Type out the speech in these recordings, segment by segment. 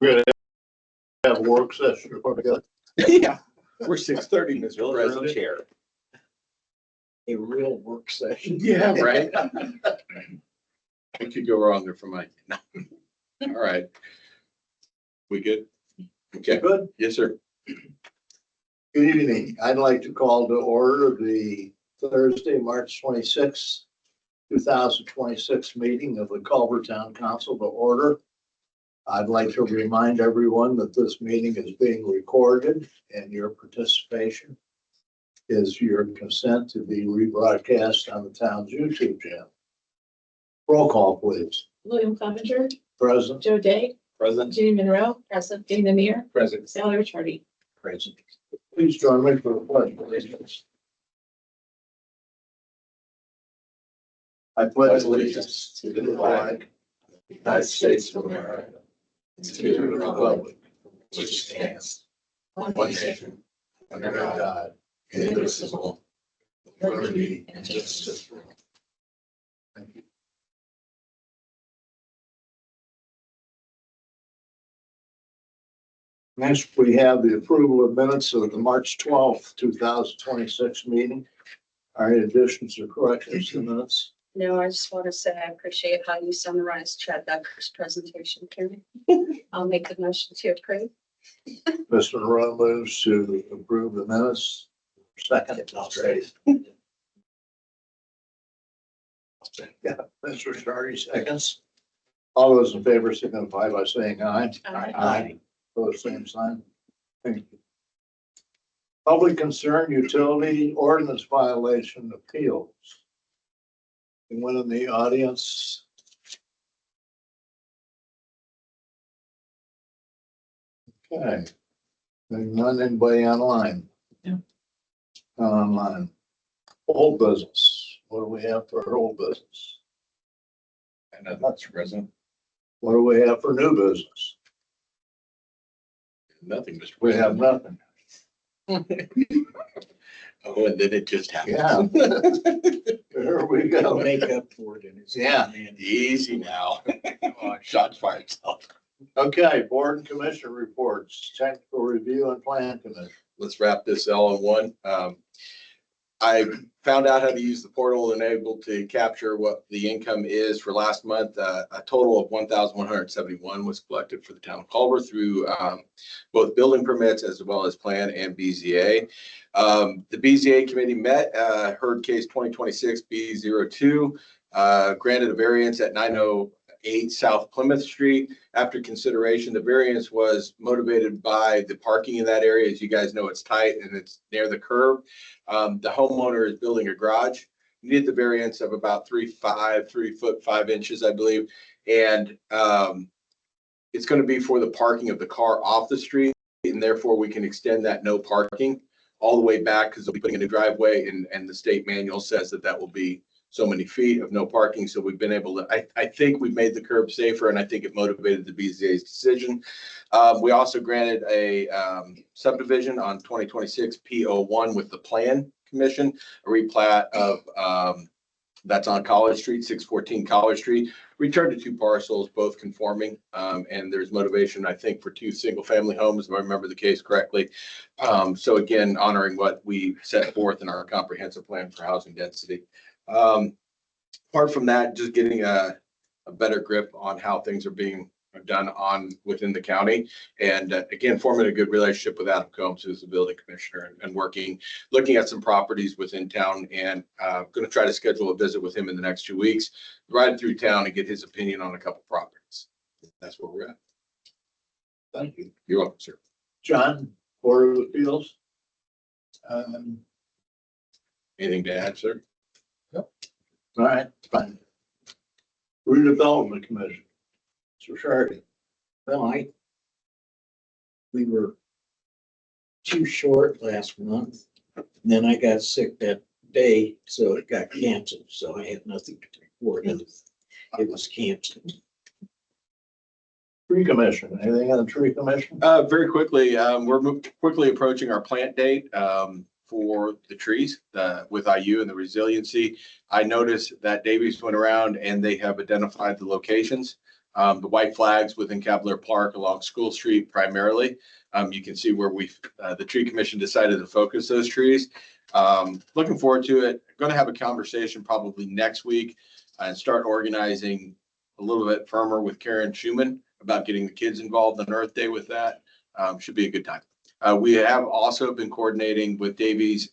We're gonna have a work session before we go. Yeah, we're 6:30, Mr. Really, President. really? Chair. A real work session. Yeah, right. What could go wrong there for Mike? No. All right. We good? Okay. Good. Yes, sir. Good evening. I'd like to call to order the Thursday, March 26th, 2026 meeting of the Culver Town Council to order. I'd like to remind everyone that this meeting is being recorded and your participation is your consent to be rebroadcast on the town's YouTube channel. Roll call, please. William Cleavenger, Present. Joe Day, President. Ginny Munroe, present, Ginny Neer, President. Sally Ricciardi. Present. Please join me for the pledge of allegiance. I pledge allegiance to the flag of the United States of America, and to the republic which stands one nation under God, indivisible, with liberty and justice for all. Thank you. Next, we have the approval of minutes of the March 12th, 2026 meeting. Are any additions or corrections to the minutes? No, I just want to say I appreciate how you summarized Chad Becker's presentation, Karen. I'll make the motion to approve. Mr. Monroe moves to approve the minutes. Second. Yeah, Mr. Ricciardi seconds. All those in favor signify by saying aye. Aye. Pose same sign. Thank you. Public concern utility ordinance violation appeals. Anyone in the audience? Okay. None, anybody online? No. Online. Old business. What do we have for our old business? And that's President. What do we have for new business? Nothing, Mr. We have President. nothing. Oh, and then it just happened. Yeah. There we go. Make up for it in his. Yeah. Easy now. Shots fired. Okay, board and commission reports, technical review and plan commission. Let's wrap this all in one. I found out how to use the portal and able to capture what the income is for last month. A total of 1,171 was collected for the town of Culver through both building permits as well as plan and BZA. The BZA committee met, heard case 2026 B02, granted a variance at 908 South Plymouth Street. After consideration, the variance was motivated by the parking in that area. As you guys know, it's tight and it's near the curb. The homeowner is building a garage, needed the variance of about 3 foot 5 inches, I believe. And it's going to be for the parking of the car off the street. And therefore we can extend that no parking all the way back because they'll be putting a new driveway and the state manual says that that will be so many feet of no parking. So we've been able to, I think we've made the curb safer and I think it motivated the BZA's decision. We also granted a subdivision on 2026 P01 with the plan commission, a replat of that's on College Street, 614 College Street, returned to 2 parcels, both conforming. And there's motivation, I think, for 2 single family homes, if I remember the case correctly. So again, honoring what we set forth in our comprehensive plan for housing density. Apart from that, just getting a better grip on how things are being done within the county. And again, forming a good relationship with Adam Combs, who's the building commissioner, and looking at some properties within town, and going to try to schedule a visit with him in the next 2 weeks, ride through town and get his opinion on a couple properties. That's where we're at. Thank you. You're welcome, sir. John, Board of Appeals. Anything to add, sir? All right, fine. Redevelopment Commission. Mr. Ricciardi. Well, we were too short last month. And then I got sick that day, so it got canceled. So I had nothing to report. It was canceled. Tree Commission, anything on the Tree Commission? Very quickly, we're quickly approaching our plant date for the trees with IU and the resiliency. I noticed that Davies went around and they have identified the locations. The white flags within Cavalier Park along School Street primarily. You can see where the tree commission decided to focus those trees. Looking forward to it. Going to have a conversation probably next week and start organizing a little bit firmer with Karen Schumann about getting the kids involved on Earth Day with that. Should be a good time. We have also been coordinating with Davies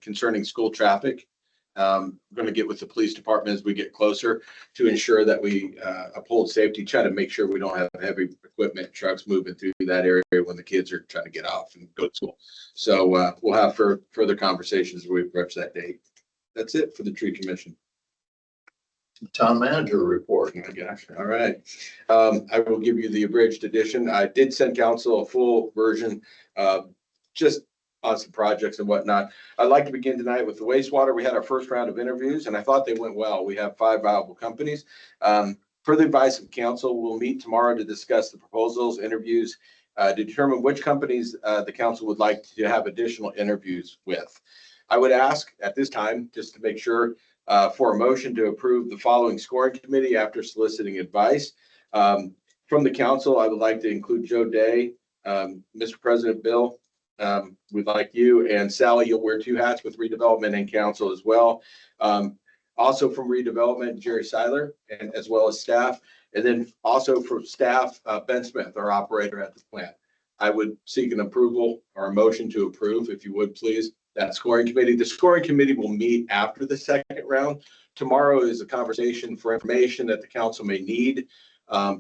concerning school traffic. We're going to get with the police department as we get closer to ensure that we uphold safety, try to make sure we don't have heavy equipment trucks moving through that area when the kids are trying to get off and go to school. So we'll have further conversations as we approach that date. That's it for the tree commission. Town manager report. Oh my gosh. All right. I will give you the abridged edition. I did send council a full version, just on some projects and whatnot. I'd like to begin tonight with the wastewater. We had our first round of interviews and I thought they went well. We have 5 viable companies. Per the advice of council, we'll meet tomorrow to discuss the proposals, interviews, to determine which companies the council would like to have additional interviews with. I would ask at this time, just to make sure, for a motion to approve the following scoring committee after soliciting advice. From the council, I would like to include Joe Day, Mr. President Bill, we'd like you, and Sally, you'll wear 2 hats with redevelopment and council as well. Also from redevelopment, Jerry Seiler, and as well as staff. And then also for staff, Ben Smith, our operator at the plant. I would seek an approval or a motion to approve, if you would please, that scoring committee. The scoring committee will meet after the second round. Tomorrow is a conversation for information that the council may need,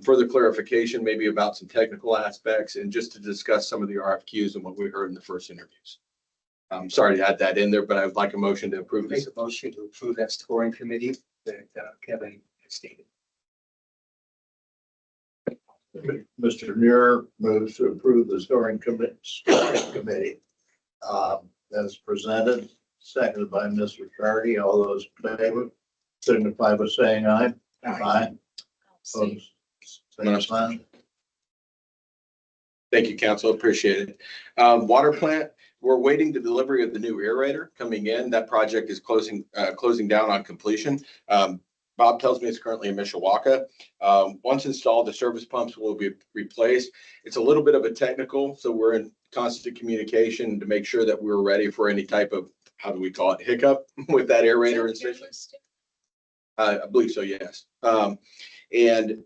further clarification, maybe about some technical aspects, and just to discuss some of the RFQs and what we heard in the first interviews. I'm sorry to add that in there, but I would like a motion to approve this. Make a motion to approve that scoring committee that Kevin stated. Mr. Neer moves to approve the scoring committee as presented, seconded by Mr. Ricciardi. All those in favor signify by saying aye. Aye. Opposed, same sign. Thank you, council. Appreciate it. Water plant, we're waiting the delivery of the new aerator coming in. That project is closing down on completion. Bob tells me it's currently in Mishawaka. Once installed, the service pumps will be replaced. It's a little bit of a technical, so we're in constant communication to make sure that we're ready for any type of, how do we call it, hiccup with that aerator installation. I believe so, yes. And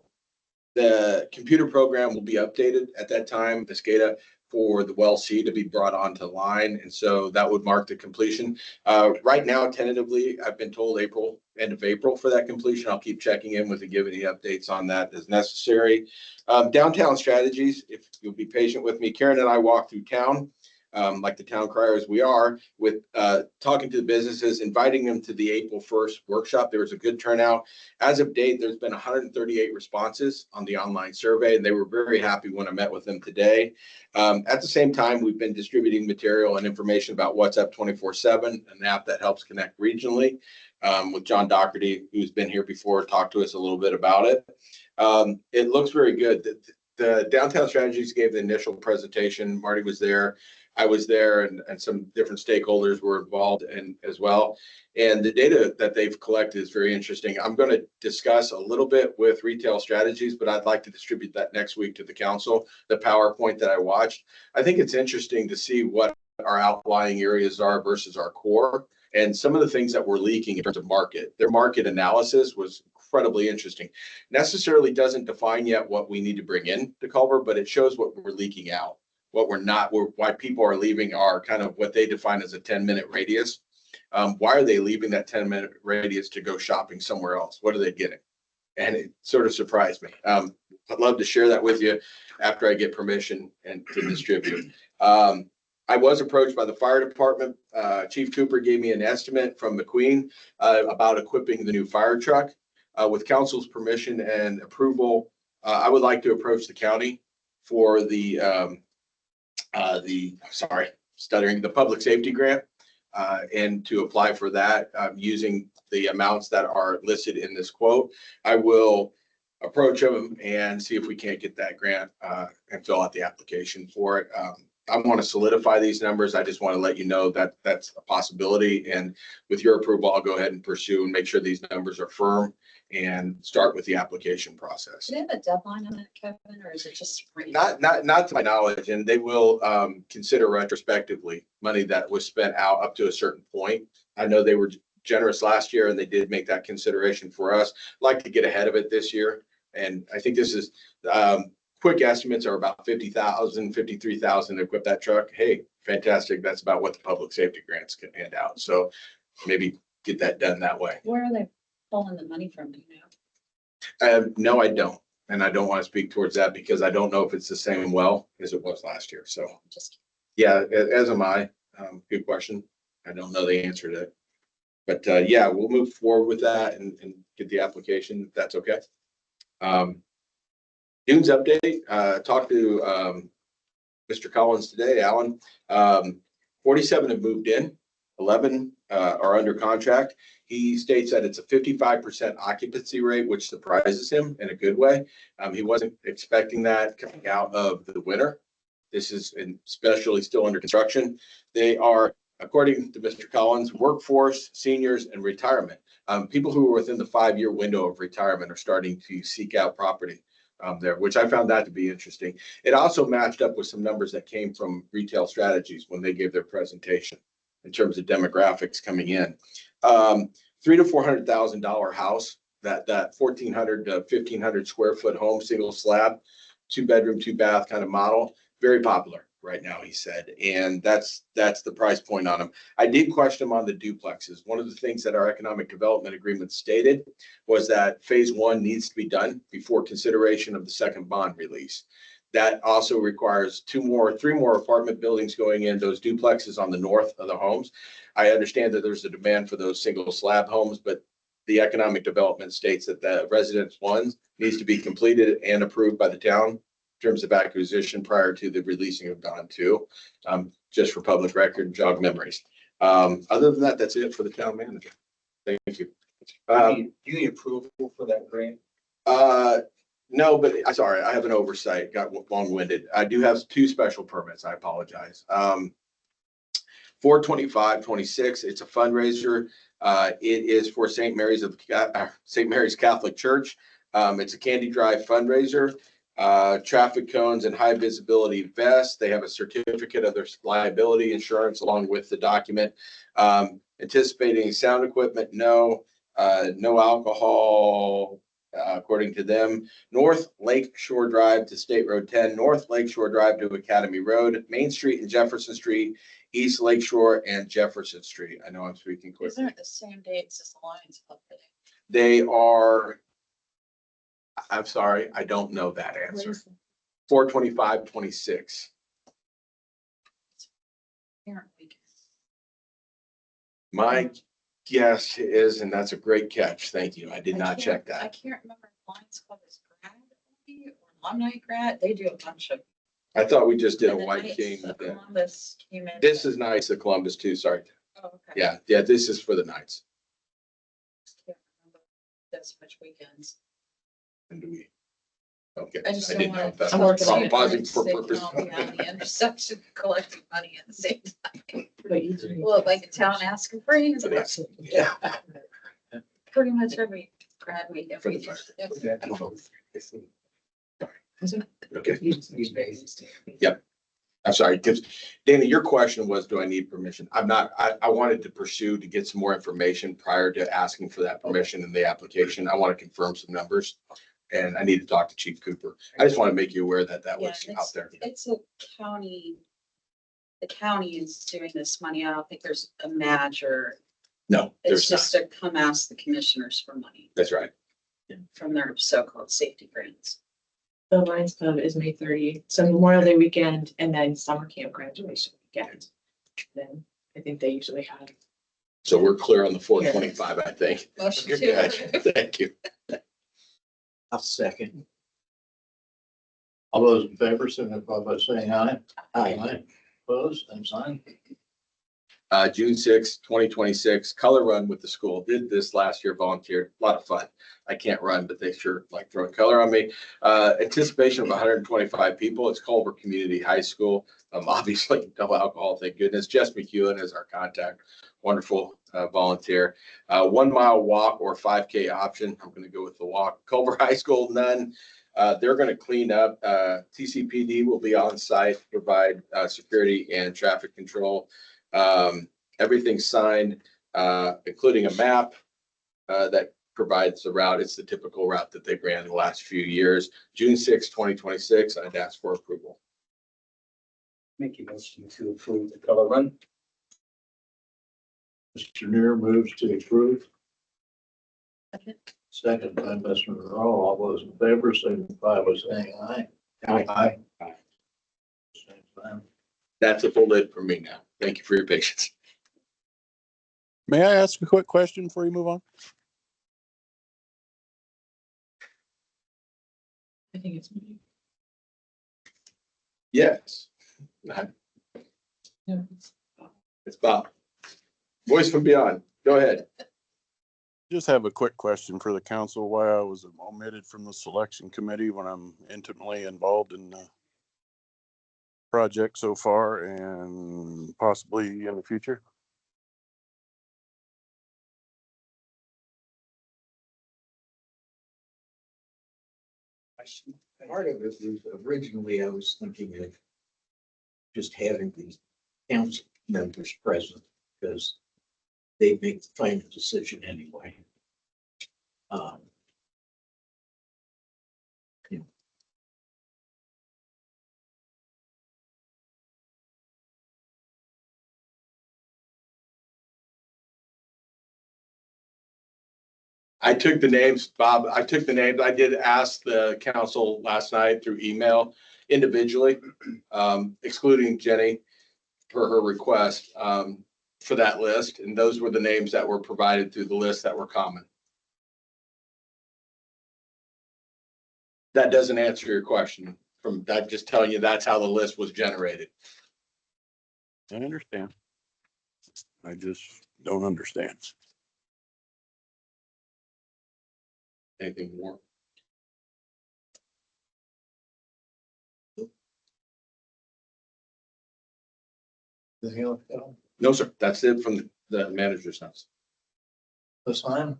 the computer program will be updated at that time, the SCADA, for the well C to be brought onto the line. And so that would mark the completion. Right now, tentatively, I've been told end of April for that completion. I'll keep checking in with and give any updates on that as necessary. Downtown strategies, if you'll be patient with me, Karen and I walk through town, like the town criers we are, with talking to the businesses, inviting them to the April 1st workshop. There was a good turnout. As of date, there's been 138 responses on the online survey, and they were very happy when I met with them today. At the same time, we've been distributing material and information about WhatsApp 24/7, an app that helps connect regionally, with John Doherty, who's been here before, talked to us a little bit about it. It looks very good. The downtown strategies gave the initial presentation. Marty was there. I was there, and some different stakeholders were involved in as well. And the data that they've collected is very interesting. I'm going to discuss a little bit with retail strategies, but I'd like to distribute that next week to the council, the PowerPoint that I watched. I think it's interesting to see what our outlying areas are versus our core, and some of the things that we're leaking in terms of market. Their market analysis was incredibly interesting. Necessarily doesn't define yet what we need to bring in to Culver, but it shows what we're leaking out. What we're not, why people are leaving are kind of what they define as a 10-minute radius. Why are they leaving that 10-minute radius to go shopping somewhere else? What are they getting? And it sort of surprised me. I'd love to share that with you after I get permission and to distribute. I was approached by the fire department. Chief Cooper gave me an estimate from McQueen about equipping the new fire truck. With council's permission and approval, I would like to approach the county for the public safety grant, and to apply for that using the amounts that are listed in this quote. I will approach them and see if we can't get that grant and fill out the application for it. I want to solidify these numbers. I just want to let you know that that's a possibility. And with your approval, I'll go ahead and pursue and make sure these numbers are firm and start with the application process. Do they have a deadline on that, Kevin, or is it just spring? Not to my knowledge, and they will consider retrospectively money that was spent out up to a certain point. I know they were generous last year and they did make that consideration for us. I'd like to get ahead of it this year. And I think this is, quick estimates are about 50,000, 53,000 to equip that truck. Hey, fantastic. That's about what the public safety grants can hand out. So maybe get that done that way. Where are they pulling the money from, do you know? No, I don't. And I don't want to speak towards that because I don't know if it's the same well as it was last year. So Just yeah, as am I. Good question. I don't know the answer to it. But yeah, we'll move forward with that and get the application, if that's okay. Dunes update, talked to Mr. Collins today, Alan. 47 have moved in, 11 are under contract. He states that it's a 55% occupancy rate, which surprises him in a good way. He wasn't expecting that coming out of the winter. This is especially still under construction. They are, according to Mr. Collins, workforce, seniors, and retirement. People who are within the 5-year window of retirement are starting to seek out property there, which I found that to be interesting. It also matched up with some numbers that came from Retail Strategies when they gave their presentation in terms of demographics coming in. $300,000 to $400,000 house, that 1,400 to 1,500 square foot home, single slab, 2-bedroom, 2-bath kind of model, very popular right now, he said, and that's the price point on them. I did question him on the duplexes. One of the things that our economic development agreement stated was that phase 1 needs to be done before consideration of the second bond release. That also requires 3 more apartment buildings going in, those duplexes on the north of the homes. I understand that there's a demand for those single slab homes, but the economic development states that the residence 1 needs to be completed and approved by the town in terms of acquisition prior to the releasing of bond 2, just for public record, jog memories. Other than that, that's it for the town manager. Thank you. Do you need approval for that grant? No, but I'm sorry, I have an oversight, got long-winded. I do have 2 special permits, I apologize. 4/25/26, it's a fundraiser. It is for St. Mary's Catholic Church. It's a candy drive fundraiser. Traffic cones and high visibility vests. They have a certificate of their liability insurance along with the document. Anticipating sound equipment, no. No alcohol, according to them. North Lake Shore Drive to State Road 10, North Lake Shore Drive to Academy Road, Main Street and Jefferson Street, East Lake Shore and Jefferson Street. I know I'm speaking These quickly. aren't the same dates as the Lions Club today. They are, I'm sorry, I don't know that answer. 4/25/26. Parent week. My guess is, and that's a great catch. Thank you. I did not check I that. can't remember if Lions Club is grad only or alumni grad. They do a bunch of. I thought we just did a and the White Knights King. of Columbus came in. This is Knights of Columbus too. Sorry. Oh, okay. Yeah, this is for the Knights. Can't remember. That's which weekends. And do we? Okay. I just don't didn't know want if that's I'm working on I'm it. pausing for purpose. Be on the intersection collecting money at the same time. But you do. Well, like a town asking for it. For the- Yeah. Pretty much every grad week. For the every fire. year. I don't know. Is it? Okay. These days. I'm sorry, because Dana, your question was, do I need permission? I'm not, I wanted to pursue to get some more information prior to asking for that permission in the application. I want to confirm some numbers. And I need to talk to Chief Cooper. I just want to make you aware that Yeah, was out there. It's a county. The county is doing this money. I don't think there's a match or No, it's there's not. just to come ask the commissioners for money That's right. from their so-called safety grants. The Lions Club is May 30th, so Memorial Day weekend and then summer camp graduation weekend. Then I think they usually have. So we're clear on the 4/25, I think. Motion Good to catch. approve. Thank you. I'll second. All those in favor, signify by saying aye. Aye. Opposed, same sign. June 6, 2026, color run with the school. Did this last year, volunteered, a lot of fun. I can't run, but they sure like throwing color on me. Anticipation of 125 people. It's Culver Community High School. Obviously, no alcohol, thank goodness. Jess McEwen is our contact. Wonderful volunteer. 1 mile walk or 5K option. I'm going to go with the walk. Culver High School, none. They're going to clean up. TCPD will be on site, provide security and traffic control. Everything's signed, including a map that provides the route. It's the typical route that they've ran in the last few years. June 6, 2026, I'd ask for approval. Make a motion to approve the color run. Mr. Neer moves to approve. Second. Second by Mr. Monroe. All those in favor signify by saying aye. Aye. Aye. Aye. Same sign. That's a full lid for me now. Thank you for your patience. May I ask a quick question before you move on? I think it's me. Yes. No, it's- It's Bob. Voice from beyond. Go ahead. Just have a quick question for the council, why I was omitted from the selection committee when I'm intimately involved in the project so far and possibly in the future. Part of it was originally I was thinking of just having the council members present because they make the final decision anyway. Yeah. I took the names, Bob. I took the names. I did ask the council last night through email individually, excluding Jenny per her request for that list. And those were the names that were provided through the list that were common. That doesn't answer your question from that, just telling you that's how the list was generated. I understand. I just don't understand. Anything more? Anything else, Cal? No, sir. That's it from the manager's house. This time?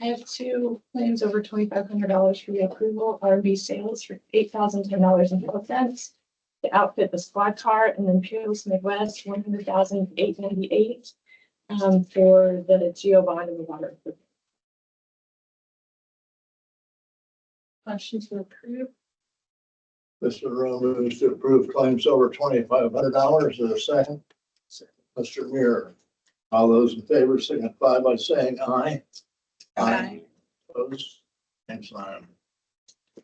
I have 2 claims over $2,500 for the approval. R&B sales for $8,010.12. To outfit the squad car, and then Peerless Midwest, $100,898 for the geo bond of the water. Motion to approve. Mr. Monroe moves to approve claims over $2,500. Is there a second? Mr. Neer. All those in favor signify by saying aye. Aye. Opposed? Same sign.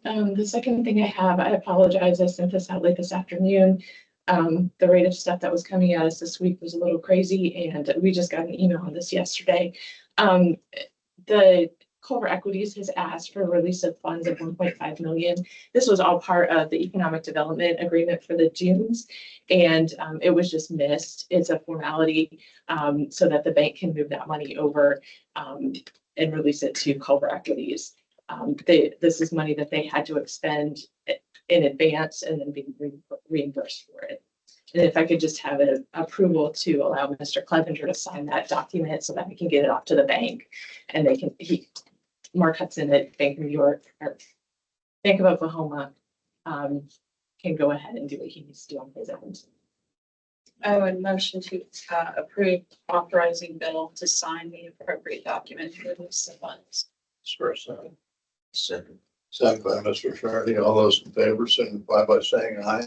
The second thing I have, I apologize, I sent this out late this afternoon. The rate of stuff that was coming at us this week was a little crazy, and we just got an email on this yesterday. The Culver Equities has asked for a release of funds of 1.5 million. This was all part of the economic development agreement for the dunes, and it was just missed. It's a formality so that the bank can move that money over and release it to Culver Equities. This is money that they had to expend in advance and then be reimbursed for it. And if I could just have an approval to allow Mr. Cleavenger to sign that document so that we can get it off to the bank, and they can, Mark Hudson at Bank of New York or Bank of Oklahoma can go ahead and do what he needs to do on his end. I would motion to approve authorizing Bill to sign the appropriate document for release of funds. First second. Second. Second by Mr. Ricciardi. All those in favor signify by saying aye.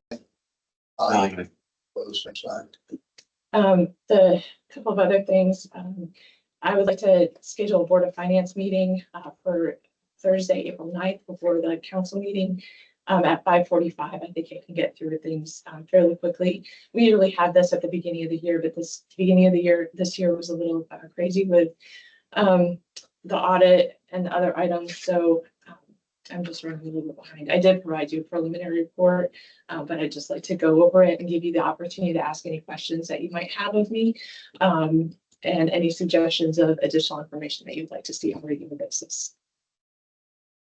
Aye. Opposed? Same sign. The couple of other things, I would like to schedule a Board of Finance meeting for Thursday, April 9th before the council meeting at 5:45. I think I can get through things fairly quickly. We usually have this at the beginning of the year, but this beginning of the year, this year was a little crazy with the audit and the other items. So I'm just running a little bit behind. I did provide you a preliminary report, but I'd just like to go over it and give you the opportunity to ask any questions that you might have of me. And any suggestions of additional information that you'd like to see on a regular basis.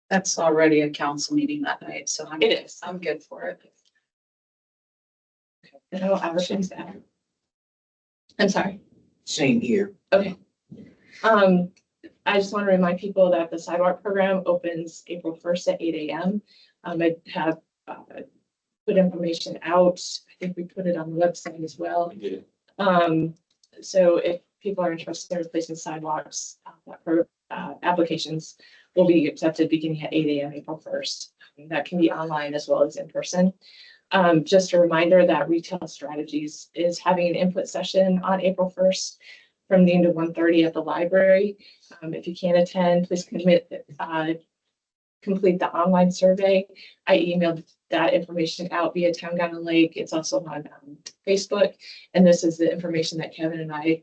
That's already a council meeting that night, so It is. I'm good for it. And I will advertise that. I'm sorry. Same here. Okay. I just want to remind people that the sidewalk program opens April 1st at 8 a.m. I have put information out. I think we put it on the website as well. So if people are interested in replacing sidewalks, applications will be accepted beginning at 8 a.m. April 1st. That can be online as well as in person. Just a reminder that Retail Strategies is having an input session on April 1st from noon to 1:30 at the library. If you can't attend, please complete the online survey. I emailed that information out via Town Gun Lake. It's also on Facebook. And this is the information that Kevin and I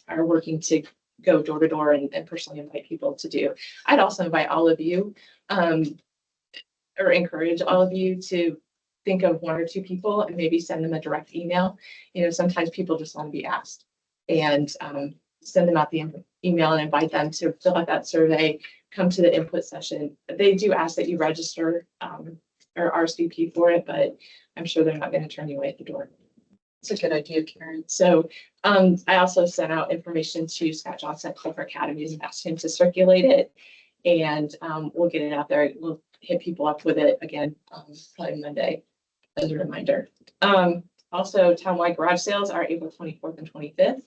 are working to go door to door and personally invite people to do. I'd also invite all of you or encourage all of you to think of one or two people and maybe send them a direct email. You know, sometimes people just want to be asked, and send them out the email and invite them to fill out that survey, come to the input session. They do ask that you register or RSVP for it, but I'm sure they're not going to turn you away at the door. It's a good idea, Karen. So I also sent out information to Scott Johnson at Clerk Academies and asked him to circulate it, and we'll get it out there. We'll hit people up with it again, probably Monday as a reminder. Also, townwide garage sales are April 24th and 25th.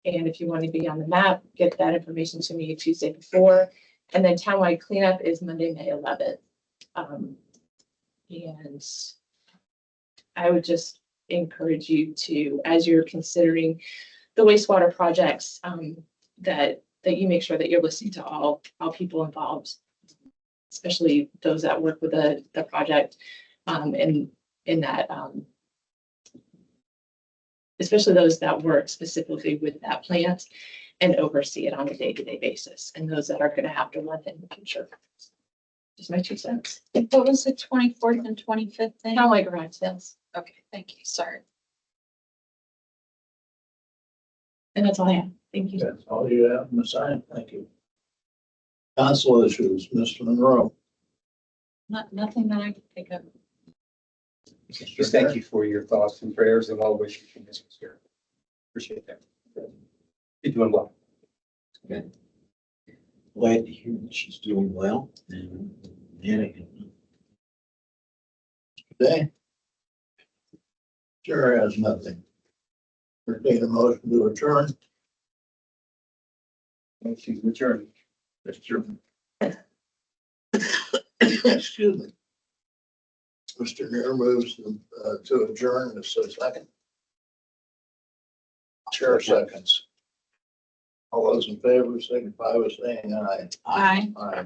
And if you want to be on the map, get that information to me Tuesday before. And then townwide cleanup is Monday, May 11th. And I would just encourage you to, as you're considering the wastewater projects, that you make sure that you're listening to all people involved, especially those that work with the project, and in that, especially those that work specifically with that plant and oversee it on a day-to-day basis, and those that are going to have to run it in the future. Just my 2 cents. What was the 24th and 25th thing? Townwide garage sales. Okay, thank you. Sorry. And that's all I have. Thank you. That's all you have, Ms. Simon. Thank you. Council issues, Mr. Munroe. Nothing that I can think of. Just thank you for your thoughts and prayers and well wishes from this here. Appreciate that. You're doing well. Good. Glad to hear that she's doing well. And Today. Sure has nothing. Entertain a motion to adjourn. She's adjourned. Excuse me. Mr. Neer moves to adjourn. Is there a second? Chair seconds. All those in favor signify by saying aye. Aye. Aye.